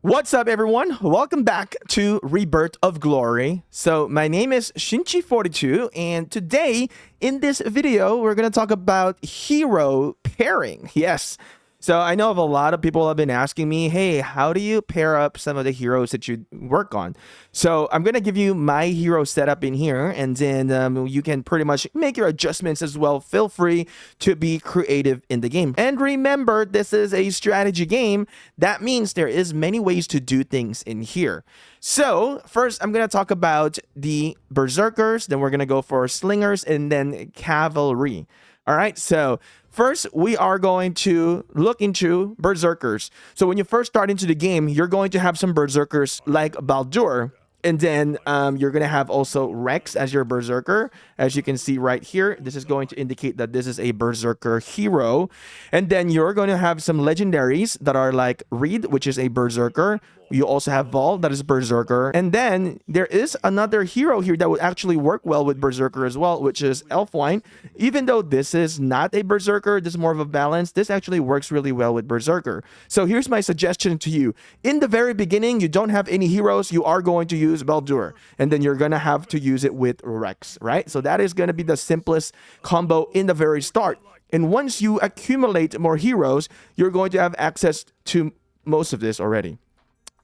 What's up, everyone? Welcome back to Rebirth of Glory. So my name is Shinchi42, and today in this video we're going to talk about hero pairing. Yes. So I know of a lot of people have been asking me, hey, how do you pair up some of the heroes that you work on? So I'm going to give you my hero setup in here, and then you can pretty much make your adjustments as well. Feel free to be creative in the game. And remember, this is a strategy game. That means there is many ways to do things in here. So first, I'm going to talk about the Berserkers, then we're going to go for Slingers, and then Cavalry. All right, so first, we are going to look into Berserkers. So when you first start into the game, you're going to have some Berserkers like Baldur. And then you're going to have also Rex as your Berserker. As you can see right here, this is going to indicate that this is a Berserker hero. And then you're going to have some Legendaries that are like Reed, which is a Berserker. You also have Vol, that is Berserker. And then there is another hero here that would actually work well with Berserker as well, which is Elfwine. Even though this is not a Berserker, this is more of a balance, this actually works really well with Berserker. So here's my suggestion to you. In the very beginning, you don't have any heroes, you are going to use Baldur. And then you're going to have to use it with Rex, right? So that is going to be the simplest combo in the very start. And once you accumulate more heroes, you're going to have access to most of this already.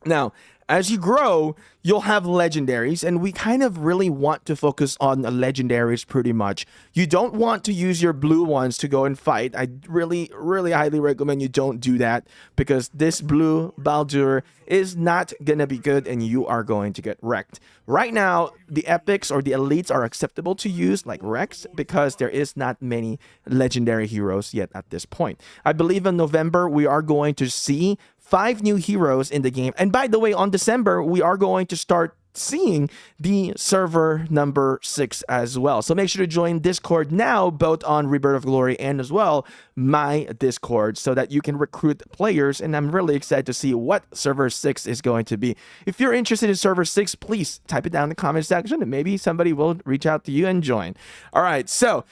Now, as you grow, you'll have legendaries, and we kind of really want to focus on the legendaries pretty much. You don't want to use your blue ones to go and fight. I really highly recommend you don't do that, because this blue Baldur is not gonna be good and you are going to get wrecked. Right now, the epics or the elites are acceptable to use like Rex because there is not many legendary heroes yet at this point. I believe in November we are going to see 5 new heroes in the game. And by the way, on December, we are going to start seeing the server number 6 as well. So make sure to join Discord now, both on Rebirth of Glory and as well my Discord, so that you can recruit players. And I'm really excited to see what server 6 is going to be. If you're interested in server 6, please type it down in the comment section and maybe somebody will reach out to you and join. All right, so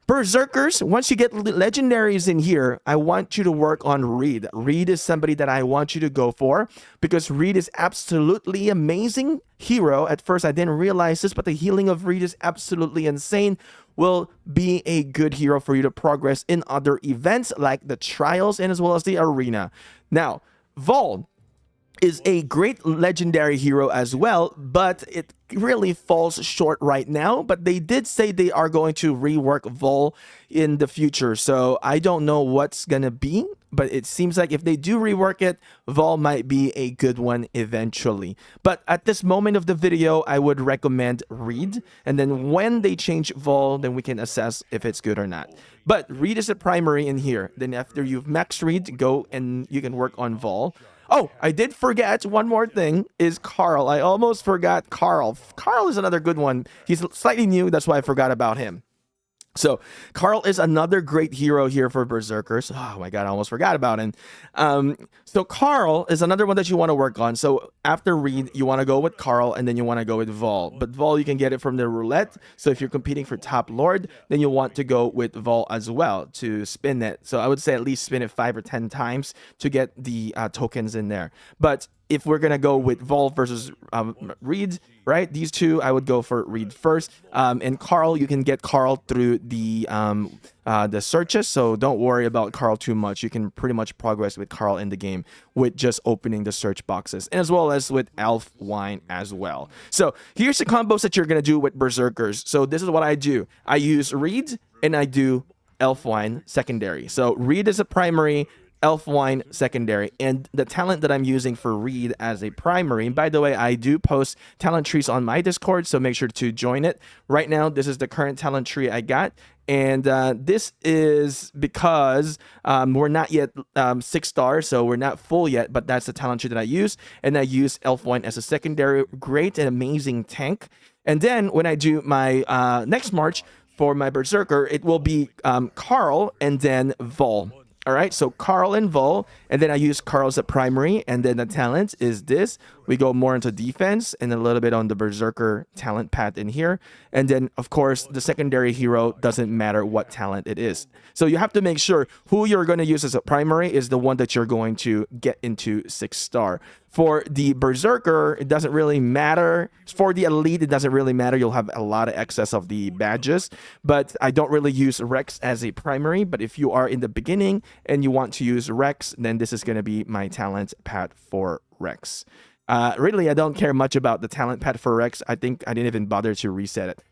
Berserkers, once you get legendaries in here, I want you to work on Reed. Reed is somebody that I want you to go for because Reed is absolutely amazing hero. At first, I didn't realize this, but the healing of Reed is absolutely insane. Will be a good hero for you to progress in other events like the trials and as well as the arena. Now, Vol is a great legendary hero as well, but it really falls short right now. But they did say they are going to rework Vol in the future, so I don't know what's gonna be, but it seems like if they do rework it, Vol might be a good one eventually. But at this moment of the video, I would recommend Reed, and then when they change Vol, then we can assess if it's good or not. But Reed is a primary in here. Then after you've maxed Reed, go and you can work on Vol. Oh, I did forget one more thing is Carl. I almost forgot Carl. Carl is another good one. He's slightly new. That's why I forgot about him. So Carl is another great hero here for Berserkers. Oh my god, I almost forgot about him. So Carl is another one that you want to work on. So after Reed, you want to go with Carl, and then you want to go with Vol. But Vol, you can get it from the roulette. So if you're competing for top lord, then you want to go with Vol as well to spin it. So I would say at least spin it 5 or 10 times to get the tokens in there. But if we're gonna go with Vol versus Reed, right? These two, I would go for Reed first. And Carl, you can get Carl through the searches, so don't worry about Carl too much. You can pretty much progress with Carl in the game with just opening the search boxes, and as well as with Elfwine as well. So here's the combos that you're gonna do with Berserkers. So this is what I do. I use Reed and I do Elfwine secondary. So Reed is a primary, Elfwine secondary, and the talent that I'm using for Reed as a primary, and by the way, I do post talent trees on my Discord, so make sure to join it. Right now, this is the current talent tree I got, and this is because we're not yet 6 stars, so we're not full yet, but that's the talent tree that I use, and I use Elfwine as a secondary, great and amazing tank. And then when I do my next march for my Berserker, it will be Carl and then Vol. All right, so Carl and Vol, and then I use Carl as a primary, and then the talent is this. We go more into defense and a little bit on the Berserker talent path in here. And then, of course, the secondary hero doesn't matter what talent it is. So you have to make sure who you're going to use as a primary is the one that you're going to get into 6 star. For the Berserker, it doesn't really matter. For the Elite, it doesn't really matter. You'll have a lot of excess of the badges, but I don't really use Rex as a primary. But if you are in the beginning and you want to use Rex, then this is going to be my talent pad for Rex. Really, I don't care much about the talent pad for Rex. I think I didn't even bother to reset it.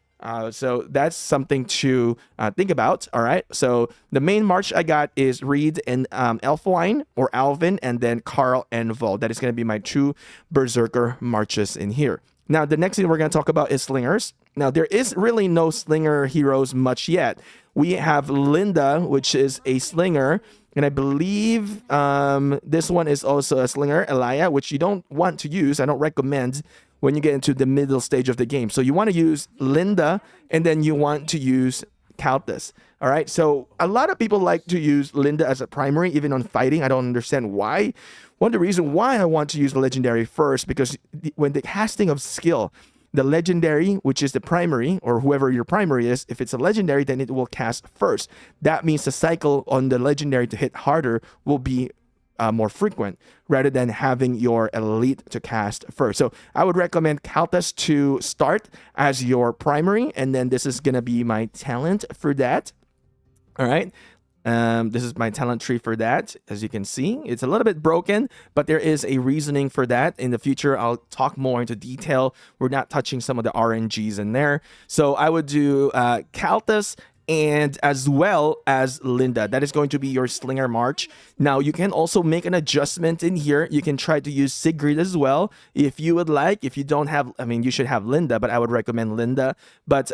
So that's something to think about. All right. So the main march I got is Reed and Elfwine or Alvin, and then Carl and Vol. That is going to be my 2 Berserker marches in here. Now, the next thing we're going to talk about is Slingers. Now, there is really no Slinger Heroes much yet. We have Linda, which is a Slinger. And I believe this one is also a Slinger, Elia, which you don't want to use. I don't recommend when you get into the middle stage of the game. So you want to use Linda, and then you want to use Countess. All right. So a lot of people like to use Linda as a primary, even on fighting. I don't understand why. One of the reasons why I want to use the Legendary first, because when the casting of skill, the Legendary, which is the primary, or whoever your primary is, if it's a Legendary, then it will cast first. That means the cycle on the Legendary to hit harder will be more frequent, rather than having your Elite to cast first. So I would recommend Countess to start as your primary, and then this is going to be my talent for that. All right. This is my talent tree for that. As you can see, it's a little bit broken, but there is a reasoning for that. In the future, I'll talk more into detail. We're not touching some of the RNGs in there. So I would do Countess and as well as Linda. That is going to be your Slinger March. Now, you can also make an adjustment in here. You can try to use Sigrid as well if you would like. If you don't have, I mean, you should have Linda, but I would recommend Linda. But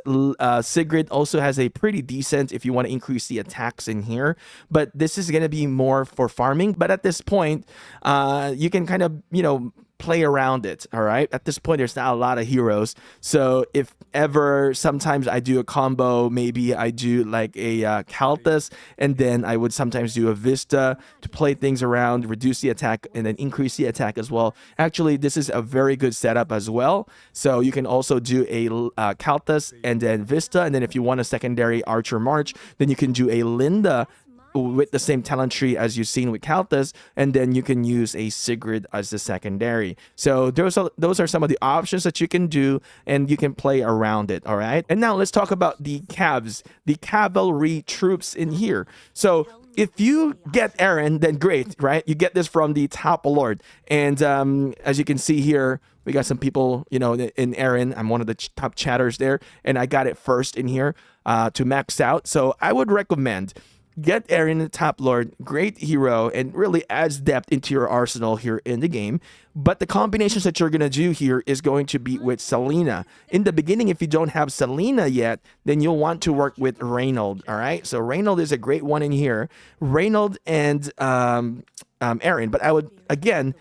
Sigrid also has a pretty decent if you want to increase the attacks in here. But this is going to be more for farming. But at this point, you can kind of, you know, play around it. All right, at this point there's not a lot of heroes, so if ever sometimes I do a combo, maybe I do like a Countess, and then I would sometimes do a Vista to play things around, reduce the attack and then increase the attack as well. Actually, this is a very good setup as well. So you can also do a Countess and then Vista, and then if you want a secondary Archer March, then you can do a Linda with the same talent tree as you've seen with Countess, and then you can use a Sigrid as the secondary. So those are some of the options that you can do, and you can play around it. All right, and now let's talk about the Cavs, the cavalry troops in here. So if you get Aaron, then great, right? You get this from the top lord, and as you can see here, we got some people, you know, in Aaron. I'm one of the top chatters there, and I got it first in here to max out. So I would recommend get Aaron, the top lord, great hero, and really adds depth into your arsenal here in the game. But the combinations that you're going to do here is going to be with Selena. In the beginning, if you don't have Selena yet, then you'll want to work with Reynold, all right? So Reynold is a great one in here. Reynold and Aaron. But I would, again,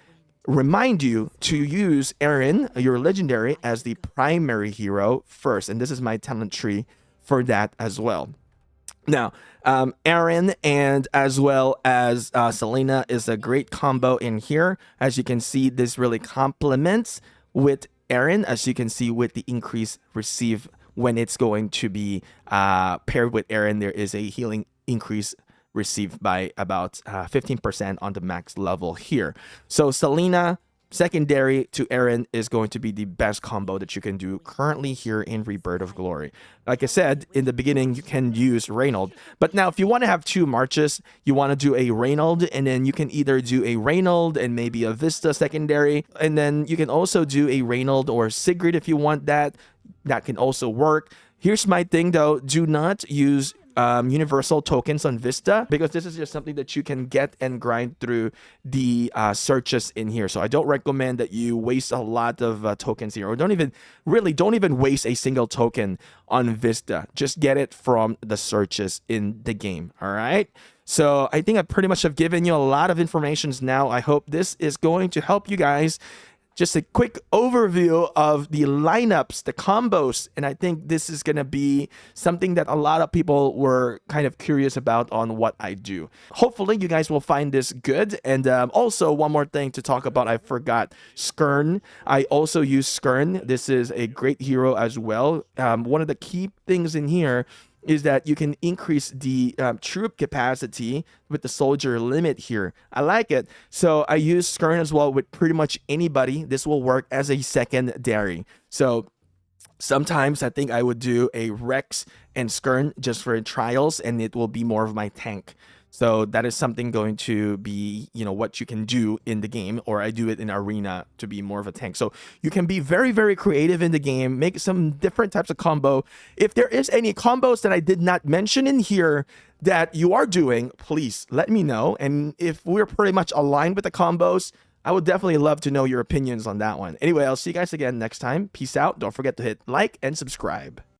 remind you to use Aaron, your legendary, as the primary hero first. And this is my talent tree for that as well. Now, Aaron and as well as Selena is a great combo in here. As you can see, this really complements with Aaron, as you can see with the increase receive when it's going to be paired with Aaron. There is a healing increase received by about 15% on the max level here. So Selena, secondary to Aaron, is going to be the best combo that you can do currently here in Rebirth of Glory. Like I said, in the beginning, you can use Reynold. But now, if you want to have 2 marches, you want to do a Reynold, and then you can either do a Reynold and maybe a Vista secondary, and then you can also do a Reynold or Sigrid if you want that. That can also work. Here's my thing, though. Do not use universal tokens on Vista, because this is just something that you can get and grind through the searches in here. So I don't recommend that you waste a lot of tokens here, or don't even waste a single token on Vista. Just get it from the searches in the game. All right, so I think I pretty much have given you a lot of information now. I hope this is going to help you guys. Just a quick overview of the lineups, the combos, and I think this is going to be something that a lot of people were kind of curious about on what I do. Hopefully, you guys will find this good. And also, one more thing to talk about, I forgot, Skirn. I also use Skirn. This is a great hero as well. One of the key things in here is that you can increase the troop capacity with the soldier limit here. I like it. So I use Skirn as well with pretty much anybody. This will work as a secondary. So sometimes I think I would do a Rex and Skirn just for trials, and it will be more of my tank. So that is something going to be, what you can do in the game, or I do it in arena to be more of a tank. So you can be very, very creative in the game, make some different types of combo. If there is any combos that I did not mention in here that you are doing, please let me know. And if we're pretty much aligned with the combos, I would definitely love to know your opinions on that one. Anyway, I'll see you guys again next time. Peace out. Don't forget to hit like and subscribe.